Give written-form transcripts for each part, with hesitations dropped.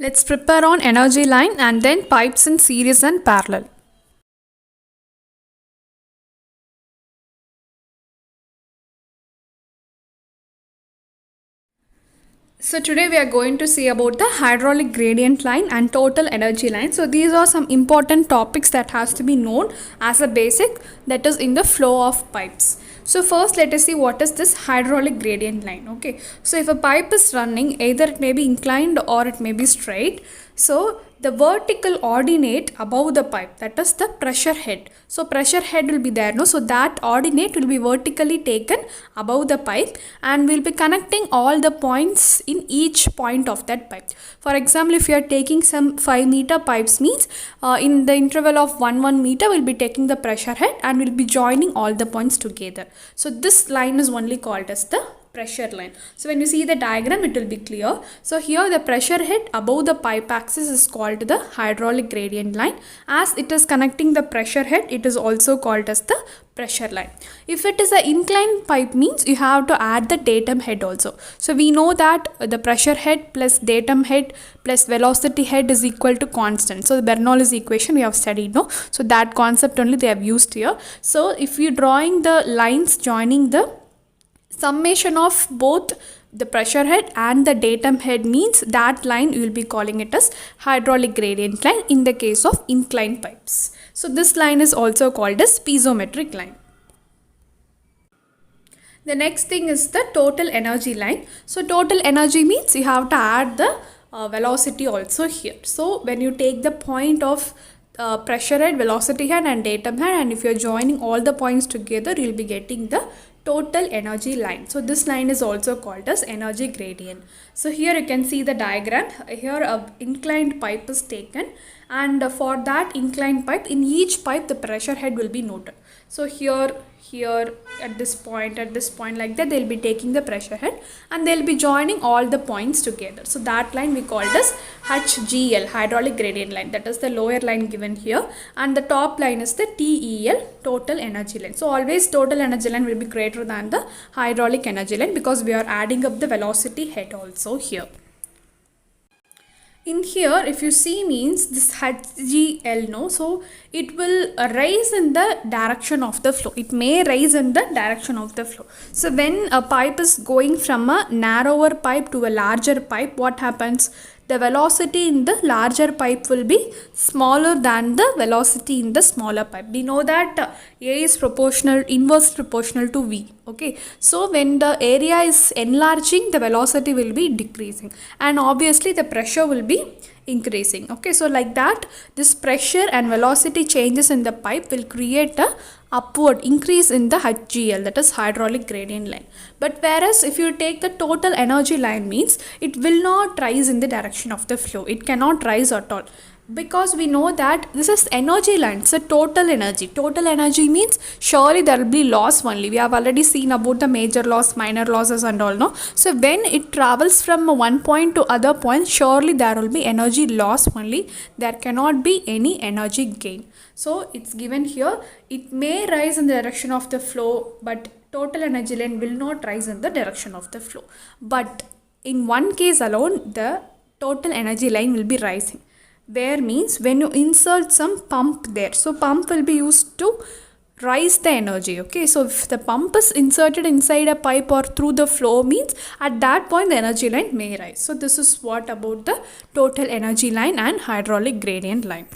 Let's prepare on energy line and then pipes in series and parallel. So today we are going to see about the hydraulic gradient line and total energy line. So these are some important topics that has to be known as a basic, that is in the flow of pipes. So first let us see what is this hydraulic gradient line. Okay, so if a pipe is running, either it may be inclined or it may be straight. So the vertical ordinate above the pipe, that is the pressure head. So pressure head will be there, no? So that ordinate will be vertically taken above the pipe and we'll be connecting all the points in each point of that pipe. For example, if you are taking some 5 meter pipes, means in the interval of 1 meter we'll be taking the pressure head and we'll be joining all the points together. So this line is only called as the pressure line. So when you see the diagram, it will be clear. So here the pressure head above the pipe axis is called the hydraulic gradient line. As it is connecting the pressure head, it is also called as the pressure line. If it is an inclined pipe, means you have to add the datum head also. So we know that the pressure head plus datum head plus velocity head is equal to constant. So the Bernoulli's equation we have studied, no? So that concept only they have used here. So if you drawing the lines joining the summation of both the pressure head and the datum head, means that line you will be calling it as hydraulic gradient line in the case of inclined pipes. So this line is also called as piezometric line. The next thing is the total energy line. So total energy means you have to add the velocity also here. So when you take the point of pressure head, velocity head and datum head, and if you are joining all the points together, you will be getting the total energy line. So this line is also called as energy gradient. So here you can see the diagram. Here a inclined pipe is taken, and for that inclined pipe, in each pipe the pressure head will be noted. So here at this point like that, they'll be taking the pressure head and they'll be joining all the points together. So that line we called as HGL, hydraulic gradient line. That is the lower line given here, and the top line is the TEL, total energy line. So always total energy line will be greater than the hydraulic energy line because we are adding up the velocity head also here. In here, if you see, means this HGL, no, so it will rise in the direction of the flow. It may rise in the direction of the flow. So when a pipe is going from a narrower pipe to a larger pipe, what happens? The velocity in the larger pipe will be smaller than the velocity in the smaller pipe. We know that A is proportional, inverse proportional to V. Okay, so when the area is enlarging, the velocity will be decreasing, and obviously the pressure will be increasing. Okay, so like that, this pressure and velocity changes in the pipe will create a upward increase in the HGL, that is hydraulic gradient line. But whereas if you take the total energy line, means it will not rise in the direction of the flow. It cannot rise at all, because we know that this is energy line. So total energy means surely there will be loss only. We have already seen about the major loss, minor losses and all, no? So when it travels from one point to other point, surely there will be energy loss only. There cannot be any energy gain. So it's given here, it may rise in the direction of the flow, but total energy line will not rise in the direction of the flow. But in one case alone, the total energy line will be rising. Where means when you insert some pump there. So pump will be used to rise the energy. Okay, so if the pump is inserted inside a pipe or through the flow, means at that point the energy line may rise. So this is what about the total energy line and hydraulic gradient line.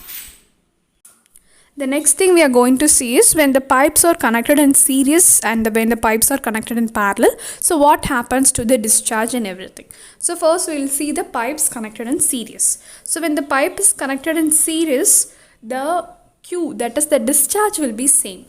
The next thing we are going to see is when the pipes are connected in series and when the pipes are connected in parallel. So what happens to the discharge and everything. So first we will see the pipes connected in series. So when the pipe is connected in series, the Q, that is the discharge, will be same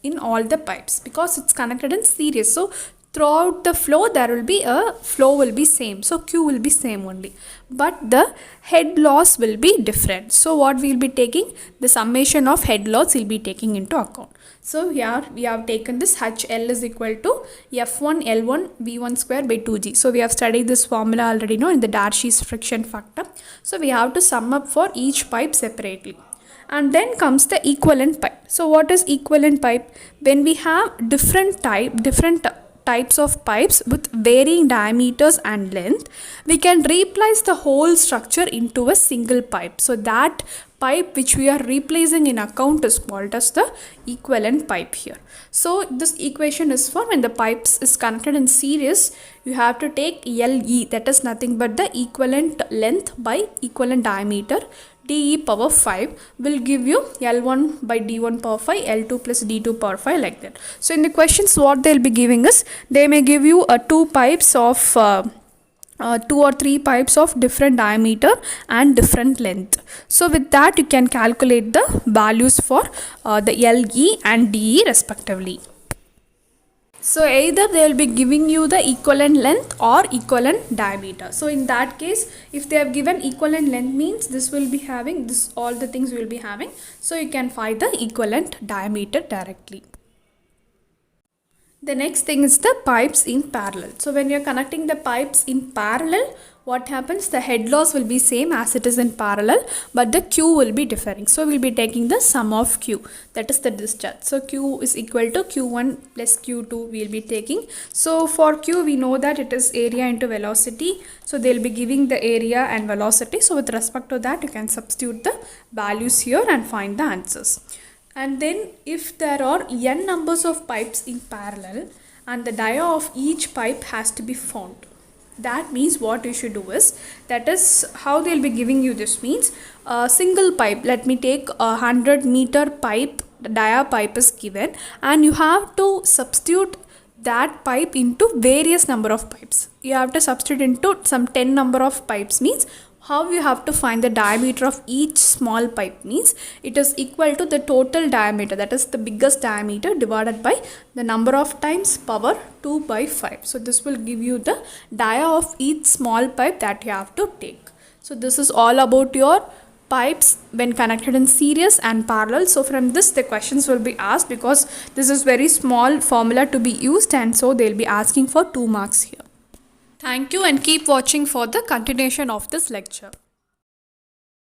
in all the pipes because it's connected in series. So throughout the flow there will be a flow will be same, so Q will be same only, but the head loss will be different. So what we will be taking, the summation of head loss will be taking into account. So here we have taken this HL is equal to F1 L1 V1 square by 2G. So we have studied this formula already, in the Darcy's friction factor. So we have to sum up for each pipe separately. And then comes the equivalent pipe. So what is equivalent pipe? When we have different types of pipes with varying diameters and length, we can replace the whole structure into a single pipe. So that pipe which we are replacing in account is called as the equivalent pipe here. So this equation is for when the pipes is connected in series, you have to take LE, that is nothing but the equivalent length by equivalent diameter. DE power 5 will give you L1 by D1 power 5, L2 plus D2 power 5, like that. So in the questions what they'll be giving is, they may give you two pipes of 2 or 3 pipes of different diameter and different length. So with that you can calculate the values for the LE and DE respectively. So either they will be giving you the equivalent length or equivalent diameter. So in that case, if they have given equivalent length means this will be having this, all the things will be having. So you can find the equivalent diameter directly. The next thing is the pipes in parallel. So when you are connecting the pipes in parallel, what happens? The head loss will be same as it is in parallel, but the Q will be differing. So we'll be taking the sum of Q, that is the discharge. So Q is equal to Q1 plus Q2 we'll be taking. So for Q we know that it is area into velocity. So they'll be giving the area and velocity. So with respect to that you can substitute the values here and find the answers. And then if there are n numbers of pipes in parallel and the dia of each pipe has to be found, that means what you should do is, that is how they'll be giving you this means, a single pipe, let me take a 100-meter pipe, the dia pipe is given and you have to substitute that pipe into various number of pipes. You have to substitute into some 10 number of pipes means, how you have to find the diameter of each small pipe means it is equal to the total diameter, that is the biggest diameter, divided by the number of times power 2 by 5. So this will give you the dia of each small pipe that you have to take. So this is all about your pipes when connected in series and parallel. So from this the questions will be asked, because this is very small formula to be used, and so they'll be asking for 2 marks here. Thank you and keep watching for the continuation of this lecture.